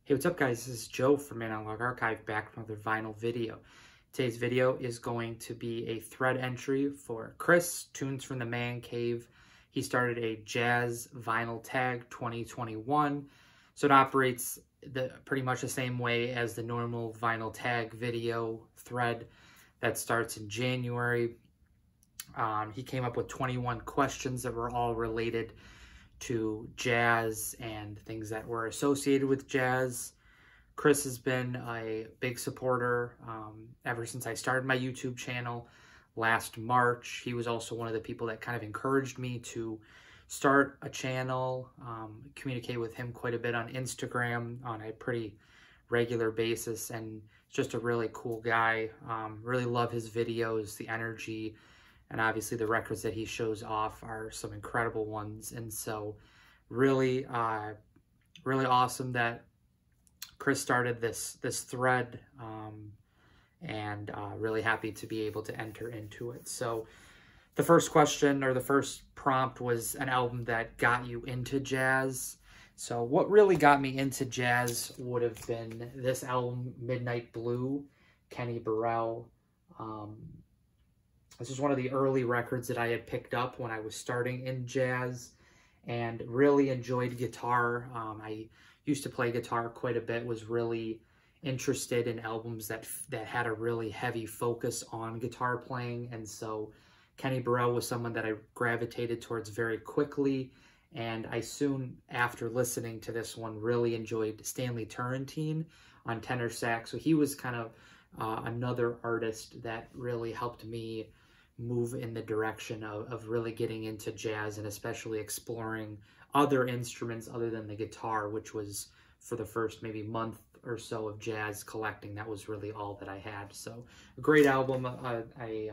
Hey, what's up guys? This is Joe from Analog Archive back with another vinyl video. Today's video is going to be a thread entry for Chris, Tunes from the Man Cave. He started a Jazz Vinyl Tag 2021. So it operates pretty much the same way as the normal vinyl tag video thread that starts in January. He came up with 21 questions that were all related to jazz and things that were associated with jazz. Chris has been a big supporter ever since I started my YouTube channel last March. He was also one of the people that kind of encouraged me to start a channel, communicate with him quite a bit on Instagram on a pretty regular basis, and just a really cool guy. Really love his videos, the energy, and obviously the records that he shows off are some incredible ones. And so really, really awesome that Chris started this thread, and really happy to be able to enter into it. So the first question, or the first prompt, was an album that got you into jazz. So what really got me into jazz would have been this album, Midnight Blue, Kenny Burrell. This was one of the early records that I had picked up when I was starting in jazz and really enjoyed guitar. I used to play guitar quite a bit, was really interested in albums that had a really heavy focus on guitar playing. And so Kenny Burrell was someone that I gravitated towards very quickly. And I soon, after listening to this one, really enjoyed Stanley Turrentine on tenor sax. So he was kind of another artist that really helped me move in the direction of really getting into jazz, and especially exploring other instruments other than the guitar, which was, for the first maybe month or so of jazz collecting, that was really all that I had. So a great album, kind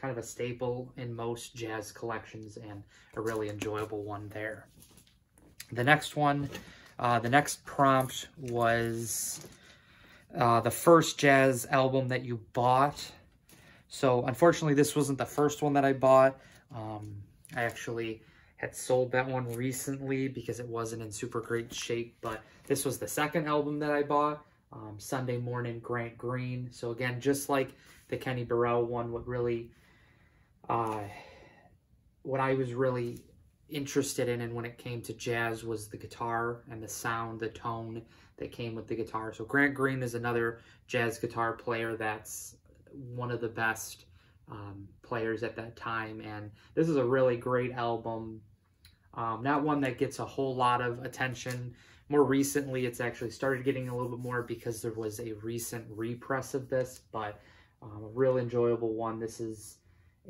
of a staple in most jazz collections, and a really enjoyable one there. The next one, the next prompt was the first jazz album that you bought. So unfortunately, this wasn't the first one that I bought. I actually had sold that one recently because it wasn't in super great shape, but this was the second album that I bought, Sunday Morning Grant Green. So again, just like the Kenny Burrell one, what I was really interested in, and when it came to jazz, was the guitar and the sound, the tone that came with the guitar. So Grant Green is another jazz guitar player that's one of the best players at that time, and this is a really great album. Not one that gets a whole lot of attention. More recently, it's actually started getting a little bit more because there was a recent repress of this, but a real enjoyable one. This is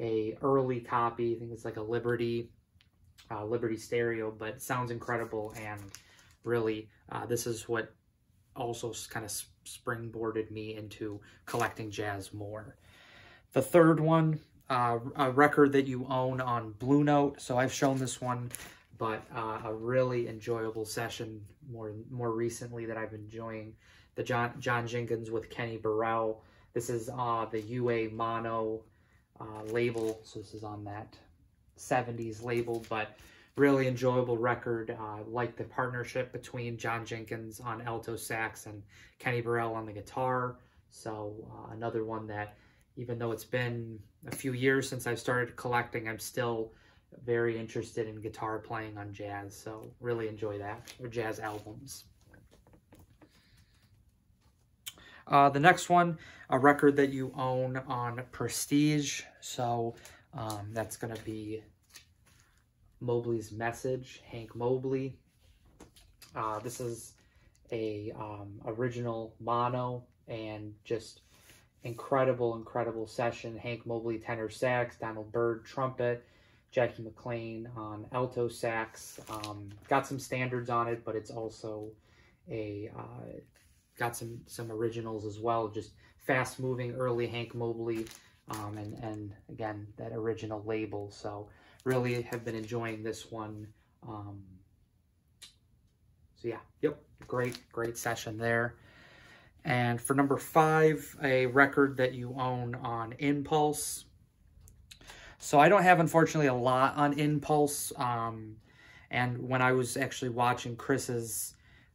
a early copy. I think it's like a Liberty stereo, but it sounds incredible. And really, this is what also kind of springboarded me into collecting jazz more. The third one, a record that you own on Blue Note. So I've shown this one, but a really enjoyable session more recently that I've been enjoying, the John Jenkins with Kenny Burrell. This is the UA Mono label, so this is on that 70s label, but really enjoyable record. Like the partnership between John Jenkins on alto sax and Kenny Burrell on the guitar. So another one that, even though it's been a few years since I've started collecting, I'm still very interested in guitar playing on jazz. So really enjoy that, or jazz albums. The next one, a record that you own on Prestige. So that's going to be Mobley's Message, Hank Mobley. This is a original mono, and just incredible session. Hank Mobley tenor sax, Donald Byrd trumpet, Jackie McLean on alto sax. Got some standards on it, but it's also got some originals as well. Just fast moving early Hank Mobley, and again, that original label. So really have been enjoying this one. So yeah, yep, great session there. And for number 5, a record that you own on Impulse. So I don't have, unfortunately, a lot on Impulse. And when I was actually watching Chris's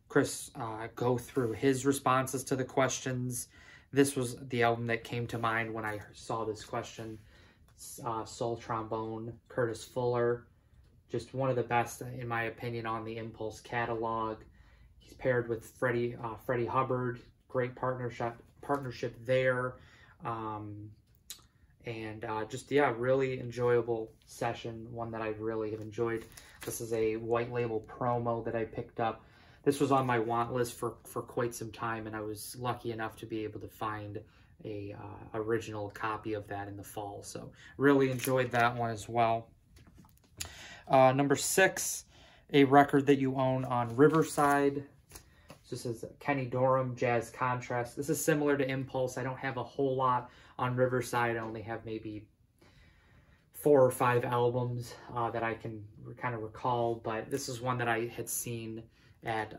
Chris go through his responses to the questions. This was the album that came to mind when I saw this question. Soul Trombone, Curtis Fuller, just one of the best, in my opinion, on the Impulse catalog. He's paired with Freddie Hubbard, great partnership there. Just, yeah, really enjoyable session, one that I really have enjoyed. This is a white label promo that I picked up. This was on my want list for quite some time, and I was lucky enough to be able to find a original copy of that in the fall. So really enjoyed that one as well. Number 6, a record that you own on Riverside. This is Kenny Dorham, Jazz Contrast. This is similar to Impulse. I don't have a whole lot on Riverside. I only have maybe 4 or 5 albums that I can kind of recall, but this is one that I had seen at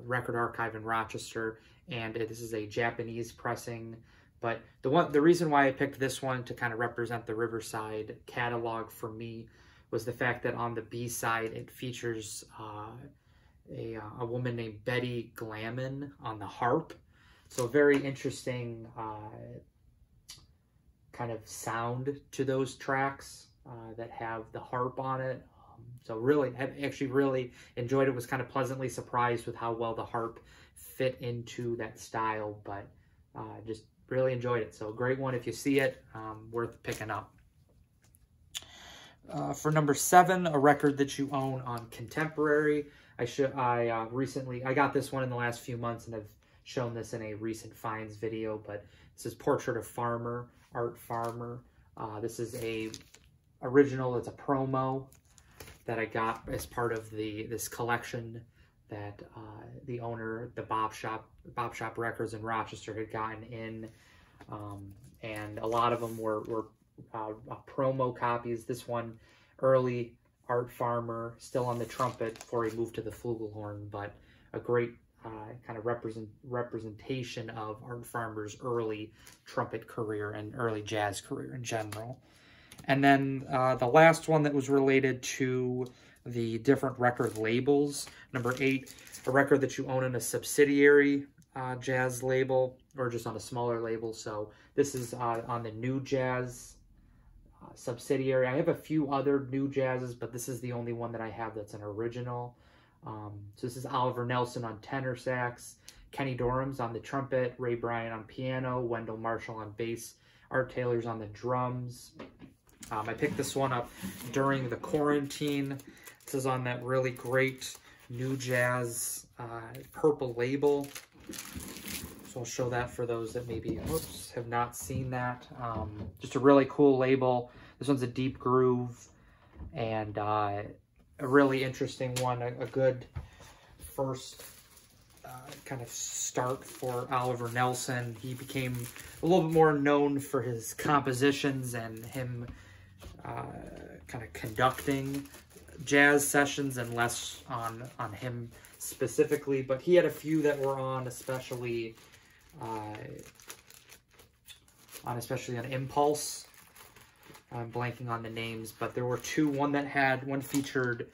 Record Archive in Rochester, and this is a Japanese pressing. But the reason why I picked this one to kind of represent the Riverside catalog for me was the fact that on the B-side it features a woman named Betty Glaman on the harp. So very interesting kind of sound to those tracks that have the harp on it. So really, I actually really enjoyed it. Was kind of pleasantly surprised with how well the harp fit into that style, but just really enjoyed it. So great one if you see it, worth picking up. For number 7, a record that you own on Contemporary. I recently got this one in the last few months, and I've shown this in a recent finds video, but this is Portrait of Farmer, Art Farmer. This is a original, it's a promo that I got as part of this collection that the owner, the Bop Shop Records in Rochester, had gotten in, and a lot of them were promo copies. This one, early Art Farmer, still on the trumpet before he moved to the flugelhorn, but a great kind of representation of Art Farmer's early trumpet career and early jazz career in general. And then the last one that was related to the different record labels, number 8, a record that you own in a subsidiary jazz label, or just on a smaller label. So this is on the New Jazz subsidiary. I have a few other New Jazzes, but this is the only one that I have that's an original. So this is Oliver Nelson on tenor sax, Kenny Dorham's on the trumpet, Ray Bryant on piano, Wendell Marshall on bass, Art Taylor's on the drums. I picked this one up during the quarantine. This is on that really great New Jazz purple label. So I'll show that for those that maybe have not seen that. Just a really cool label. This one's a deep groove, and a really interesting one. A good first kind of start for Oliver Nelson. He became a little bit more known for his compositions and him kind of conducting jazz sessions, and less on him specifically. But he had a few that were on, especially on Impulse. I'm blanking on the names, but there were 2. One featured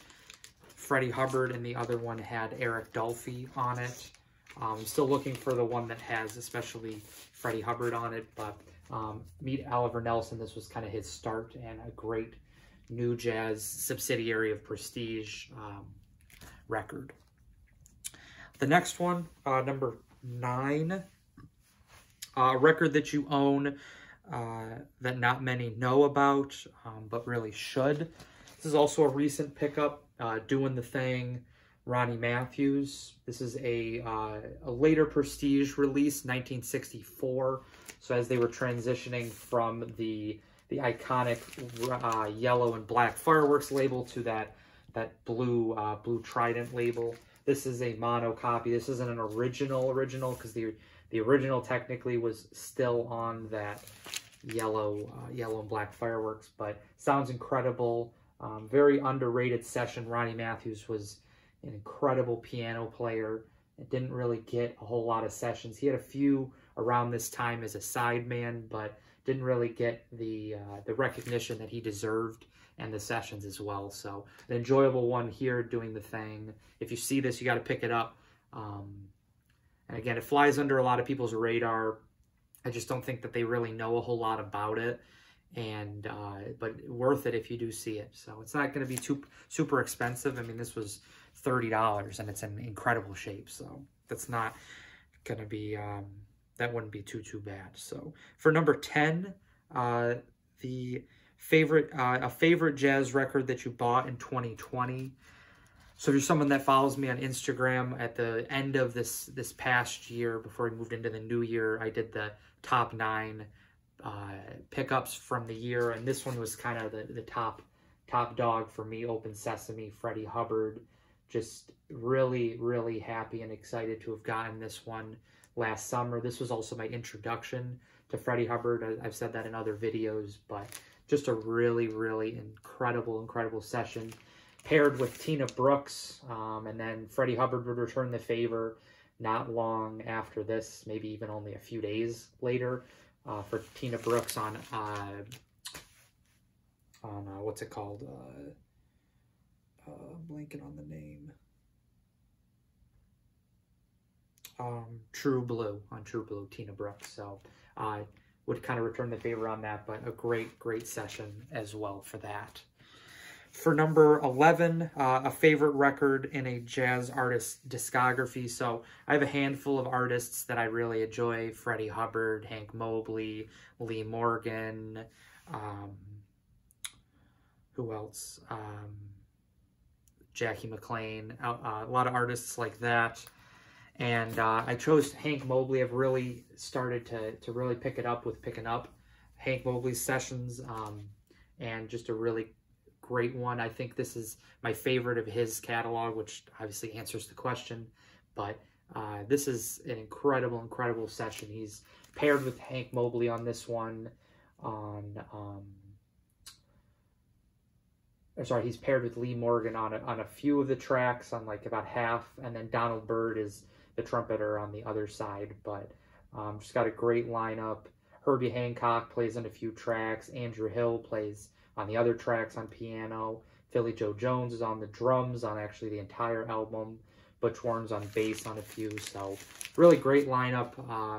Freddie Hubbard, and the other one had Eric Dolphy on it. I'm still looking for the one that has especially Freddie Hubbard on it, but meet Oliver Nelson. This was kind of his start, and a great New Jazz subsidiary of Prestige record. The next one, number 9, a record that you own that not many know about, but really should. This is also a recent pickup, Doing the Thing, Ronnie Matthews. This is a later Prestige release, 1964. So as they were transitioning from the iconic yellow and black Fireworks label to that blue Trident label, this is a mono copy. This isn't an original because the original technically was still on that yellow and black Fireworks, but sounds incredible. Very underrated session. Ronnie Matthews was an incredible piano player. It didn't really get a whole lot of sessions. He had a few around this time as a sideman, but didn't really get the recognition that he deserved, and the sessions as well. So an enjoyable one here, doing the thing. If you see this, you got to pick it up. And again, it flies under a lot of people's radar. I just don't think that they really know a whole lot about it, and but worth it if you do see it. So it's not going to be too super expensive. I mean, this was $30, and it's in incredible shape. So that's not going to be that wouldn't be too bad. So for number 10, the favorite a favorite jazz record that you bought in 2020. So if you're someone that follows me on Instagram, at the end of this past year, before we moved into the new year, I did the top 9 pickups from the year, and this one was kind of the top dog for me. Open Sesame, Freddie Hubbard. Just really happy and excited to have gotten this one last summer. This was also my introduction to Freddie Hubbard. I've said that in other videos, but just a really incredible session, paired with Tina Brooks, and then Freddie Hubbard would return the favor not long after this, maybe even only a few days later, for Tina Brooks on what's it called? I'm blanking on the name. True Blue, Tina Brooks. So I would kind of return the favor on that, but a great session as well for that. For number 11, a favorite record in a jazz artist discography. So I have a handful of artists that I really enjoy: Freddie Hubbard, Hank Mobley, Lee Morgan, who else? Jackie McLean, a lot of artists like that. And I chose Hank Mobley. I've really started to really pick it up with picking up Hank Mobley's sessions, and just a really great one. I think this is my favorite of his catalog, which obviously answers the question, but this is an incredible session. He's paired with Hank Mobley on this one. He's paired with Lee Morgan on a few of the tracks, on like about half, and then Donald Byrd is the trumpeter on the other side. But just got a great lineup. Herbie Hancock plays on a few tracks. Andrew Hill plays on the other tracks on piano. Philly Joe Jones is on the drums on actually the entire album. Butch Warren's on bass on a few. So really great lineup.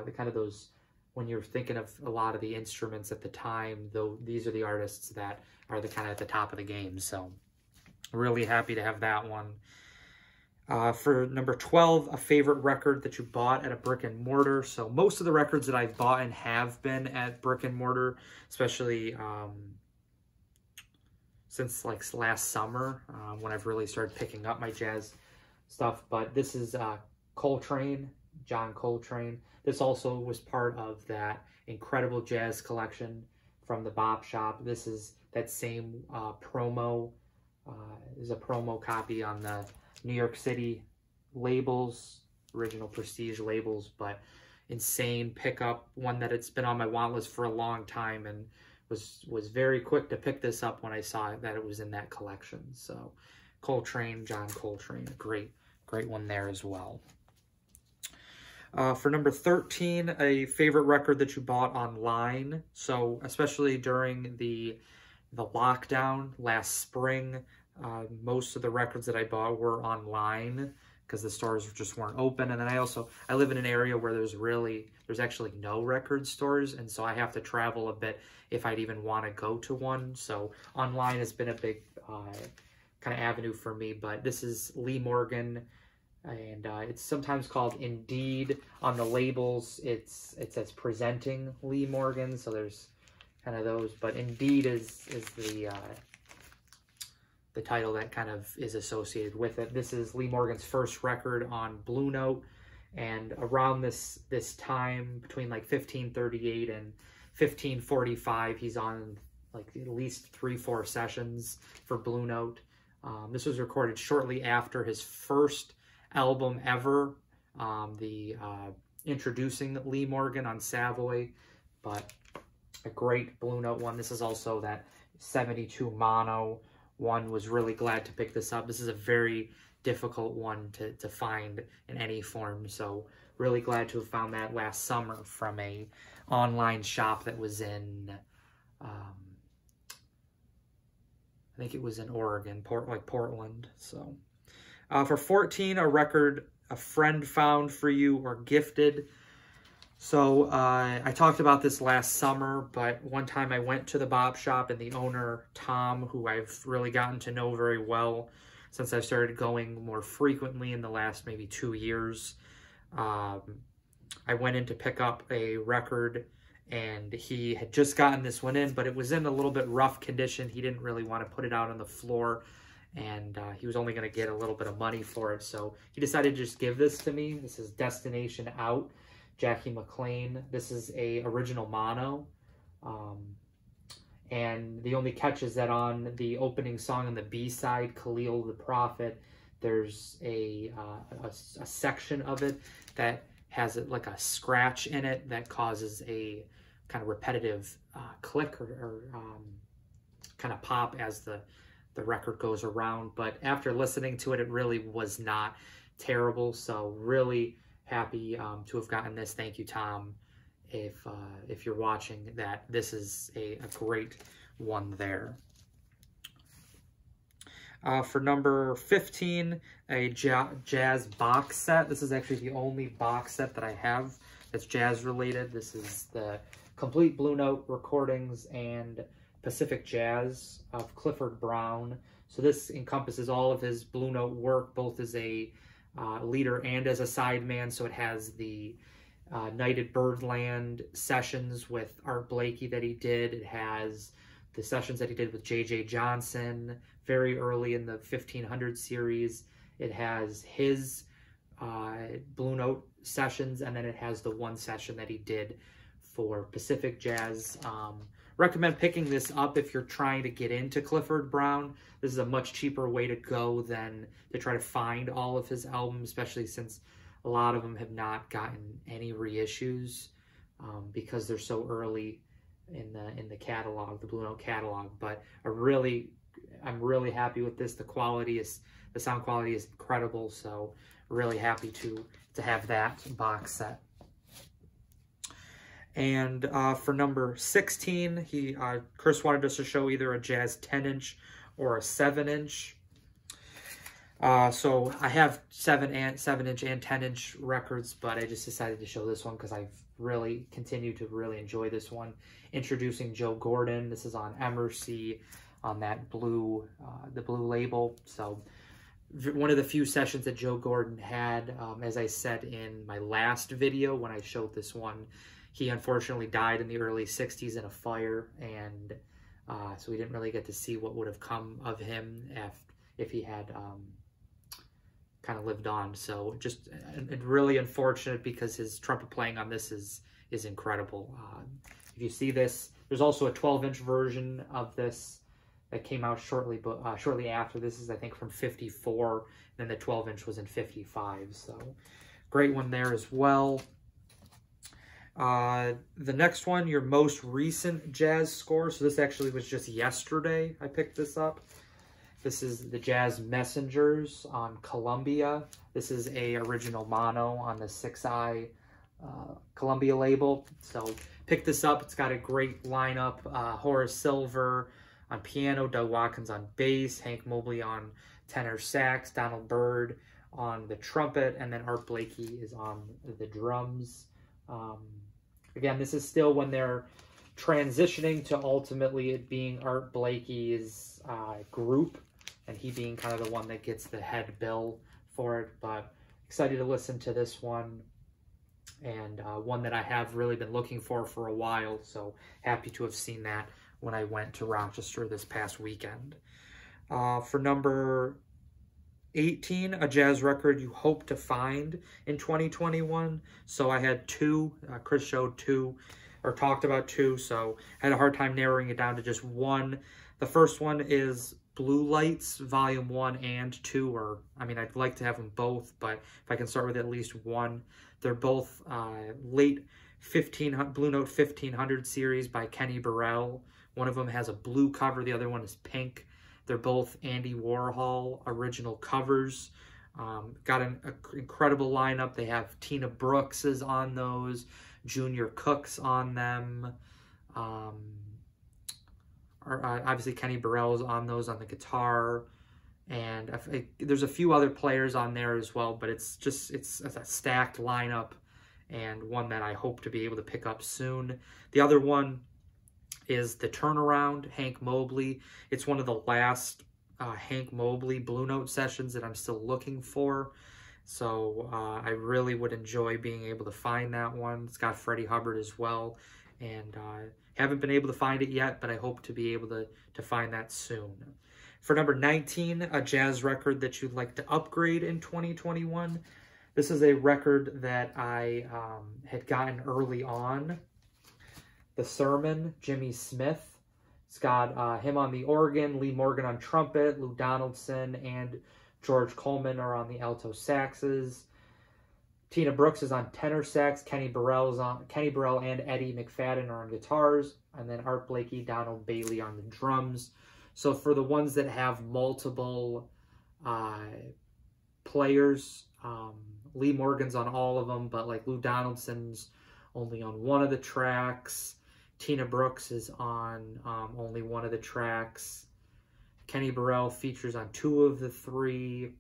The kind of those, when you're thinking of a lot of the instruments at the time, though, these are the artists that are the kind of at the top of the game. So really happy to have that one. For number 12, a favorite record that you bought at a brick and mortar. So most of the records that I've bought and have been at brick and mortar, especially since like last summer, when I've really started picking up my jazz stuff. But this is Coltrane, John Coltrane. This also was part of that incredible jazz collection from the Bop Shop. This is that same promo. Is a promo copy on the New York City labels, original Prestige labels, but insane pickup, one that it's been on my want list for a long time, and was very quick to pick this up when I saw that it was in that collection. So Coltrane, John Coltrane, great one there as well. For number 13, a favorite record that you bought online. So especially during the lockdown last spring, most of the records that I bought were online because the stores just weren't open. And then I live in an area where there's actually no record stores, and so I have to travel a bit if I'd even want to go to one. So online has been a big kind of avenue for me. But this is Lee Morgan, and it's sometimes called Indeed on the labels. It says presenting Lee Morgan, so there's kind of those, but Indeed is the title that kind of is associated with it. This is Lee Morgan's first record on Blue Note, and around this time, between like 1538 and 1545, he's on like at least 3-4 sessions for Blue Note. This was recorded shortly after his first album ever, introducing Lee Morgan on Savoy, but a great Blue Note one. This is also that 72 mono one. Was really glad to pick this up. This is a very difficult one to find in any form, so really glad to have found that last summer from a online shop that was in, I think it was in Oregon, Portland. So for 14, a record a friend found for you or gifted. So I talked about this last summer, but one time I went to the Bob shop and the owner, Tom, who I've really gotten to know very well since I've started going more frequently in the last maybe 2 years. I went in to pick up a record, and he had just gotten this one in, but it was in a little bit rough condition. He didn't really want to put it out on the floor, and he was only going to get a little bit of money for it. So he decided to just give this to me. This is Destination Out, Jackie McLean. This is a original mono. And the only catch is that on the opening song on the B-side, Khalil the Prophet, there's a section of it that has like a scratch in it that causes a kind of repetitive click or kind of pop as the record goes around. But after listening to it, it really was not terrible. So really happy to have gotten this. Thank you, Tom. If you're watching that, this is a great one there. For number 15, a jazz box set. This is actually the only box set that I have that's jazz related. This is the complete Blue Note recordings and Pacific Jazz of Clifford Brown. So this encompasses all of his Blue Note work, both as a leader and as a sideman. So it has the Night at Birdland sessions with Art Blakey that he did. It has the sessions that he did with J.J. Johnson very early in the 1500 series. It has his Blue Note sessions, and then it has the one session that he did for Pacific Jazz. Recommend picking this up if you're trying to get into Clifford Brown. This is a much cheaper way to go than to try to find all of his albums, especially since a lot of them have not gotten any reissues because they're so early in the catalog, the Blue Note catalog. But I'm really happy with this. The sound quality is incredible. So really happy to have that box set. And for number 16, Chris wanted us to show either a jazz 10-inch or a 7-inch. So I have 7-inch and 10-inch records, but I just decided to show this one because I've really continued to really enjoy this one. Introducing Joe Gordon. This is on MRC on that blue, the blue label. So one of the few sessions that Joe Gordon had, as I said in my last video when I showed this one, he unfortunately died in the early 60s in a fire, and so we didn't really get to see what would have come of him if he had kind of lived on. So just really unfortunate because his trumpet playing on this is incredible. If you see this, there's also a 12-inch version of this that came out shortly after. This is, I think, from 54, and then the 12-inch was in 55. So great one there as well. The next one, your most recent jazz score. So this actually was just yesterday I picked this up. This is the Jazz Messengers on Columbia. This is a original mono on the 6i Columbia label. So pick this up. It's got a great lineup. Horace Silver on piano, Doug Watkins on bass, Hank Mobley on tenor sax, Donald Byrd on the trumpet, and then Art Blakey is on the drums. Again, this is still when they're transitioning to ultimately it being Art Blakey's group, and he being kind of the one that gets the head bill for it. But excited to listen to this one, and one that I have really been looking for a while. So happy to have seen that when I went to Rochester this past weekend. For number 18, a jazz record you hope to find in 2021. So I had two. Chris showed two, or talked about two, so I had a hard time narrowing it down to just one. The first one is Blue Lights, Volume 1 and 2, or, I mean, I'd like to have them both, but if I can start with at least one. They're both late Blue Note 1500 series by Kenny Burrell. One of them has a blue cover, the other one is pink. They're both Andy Warhol original covers. Got an incredible lineup. They have Tina Brooks is on those, Junior Cook's on them. Obviously Kenny Burrell's on those on the guitar. And there's a few other players on there as well, but it's a stacked lineup and one that I hope to be able to pick up soon. The other one is The Turnaround, Hank Mobley. It's one of the last Hank Mobley Blue Note sessions that I'm still looking for. So I really would enjoy being able to find that one. It's got Freddie Hubbard as well. And haven't been able to find it yet, but I hope to be able to find that soon. For number 19, a jazz record that you'd like to upgrade in 2021. This is a record that I had gotten early on. The Sermon, Jimmy Smith. It's got him on the organ, Lee Morgan on trumpet, Lou Donaldson and George Coleman are on the alto saxes. Tina Brooks is on tenor sax, Kenny Burrell and Eddie McFadden are on guitars, and then Art Blakey, Donald Bailey on the drums. So for the ones that have multiple players, Lee Morgan's on all of them, but like Lou Donaldson's only on one of the tracks. Tina Brooks is on only one of the tracks. Kenny Burrell features on 2 of the 3.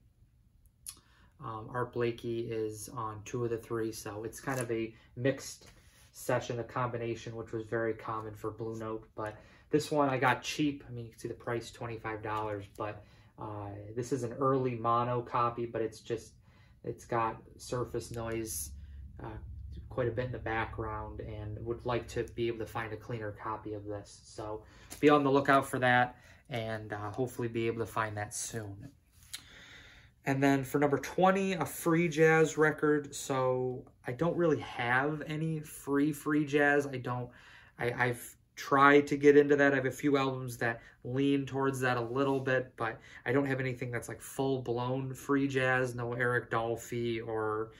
Art Blakey is on 2 of the 3, so it's kind of a mixed session, a combination, which was very common for Blue Note. But this one I got cheap. I mean, you can see the price, $25, but this is an early mono copy, but it's got surface noise quite a bit in the background, and would like to be able to find a cleaner copy of this. So be on the lookout for that, and hopefully be able to find that soon. And then for number 20, a free jazz record. So I don't really have any free jazz. I've tried to get into that. I have a few albums that lean towards that a little bit, but I don't have anything that's like full-blown free jazz. No Eric Dolphy or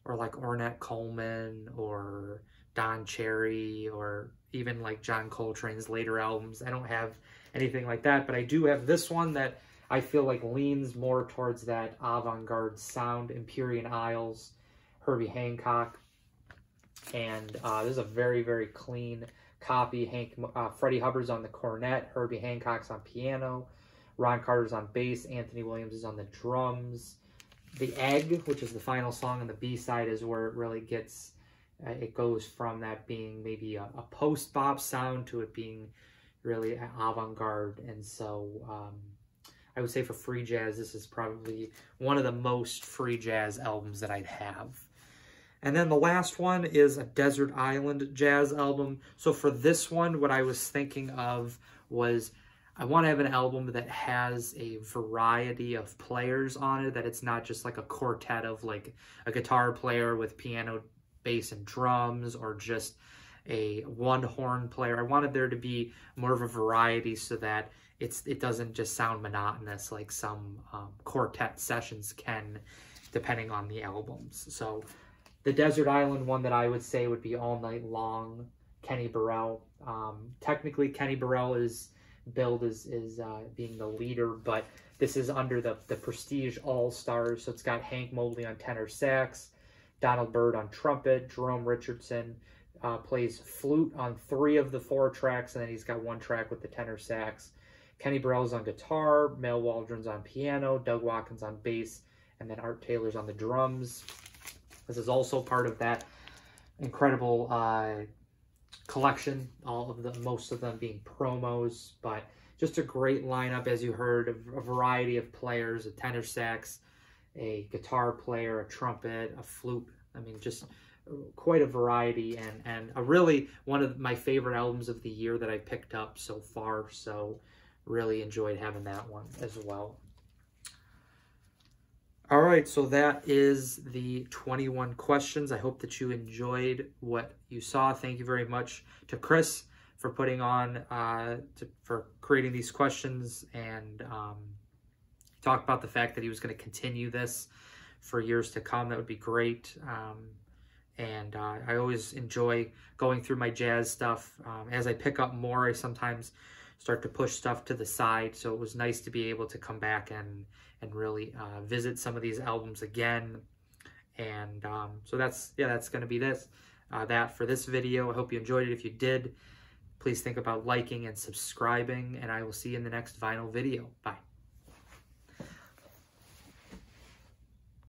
like Ornette Coleman or Don Cherry or even like John Coltrane's later albums. I don't have anything like that, but I do have this one that I feel like leans more towards that avant-garde sound. Empyrean Isles, Herbie Hancock. And this is a very, very clean copy. Freddie Hubbard's on the cornet, Herbie Hancock's on piano, Ron Carter's on bass, Anthony Williams is on the drums. The Egg, which is the final song on the B-side, is where it really gets, it goes from that being maybe a post-bop sound to it being really avant-garde. And so I would say for free jazz, this is probably one of the most free jazz albums that I'd have. And then the last one is a Desert Island jazz album. So for this one, what I was thinking of was I want to have an album that has a variety of players on it, that it's not just like a quartet of like a guitar player with piano, bass, and drums, or just a one horn player. I wanted there to be more of a variety so that it doesn't just sound monotonous like some quartet sessions can, depending on the albums. So the Desert Island one that I would say would be All Night Long, Kenny Burrell. Technically, Kenny Burrell is billed as being the leader, but this is under the Prestige All-Stars. So it's got Hank Mobley on tenor sax, Donald Byrd on trumpet, Jerome Richardson plays flute on 3 of the 4 tracks, and then he's got 1 track with the tenor sax. Kenny Burrell's on guitar, Mel Waldron's on piano, Doug Watkins on bass, and then Art Taylor's on the drums. This is also part of that incredible collection, most of them being promos, but just a great lineup, as you heard, a variety of players, a tenor sax, a guitar player, a trumpet, a flute. I mean, just quite a variety, and a really one of my favorite albums of the year that I picked up so far, so really enjoyed having that one as well. All right, so that is the 21 questions. I hope that you enjoyed what you saw. Thank you very much to Chris for putting on, for creating these questions, and talk about the fact that he was going to continue this for years to come. That would be great. And I always enjoy going through my jazz stuff. As I pick up more, I sometimes start to push stuff to the side. So it was nice to be able to come back and really visit some of these albums again. And so that's going to be that for this video. I hope you enjoyed it. If you did, please think about liking and subscribing, and I will see you in the next vinyl video. Bye.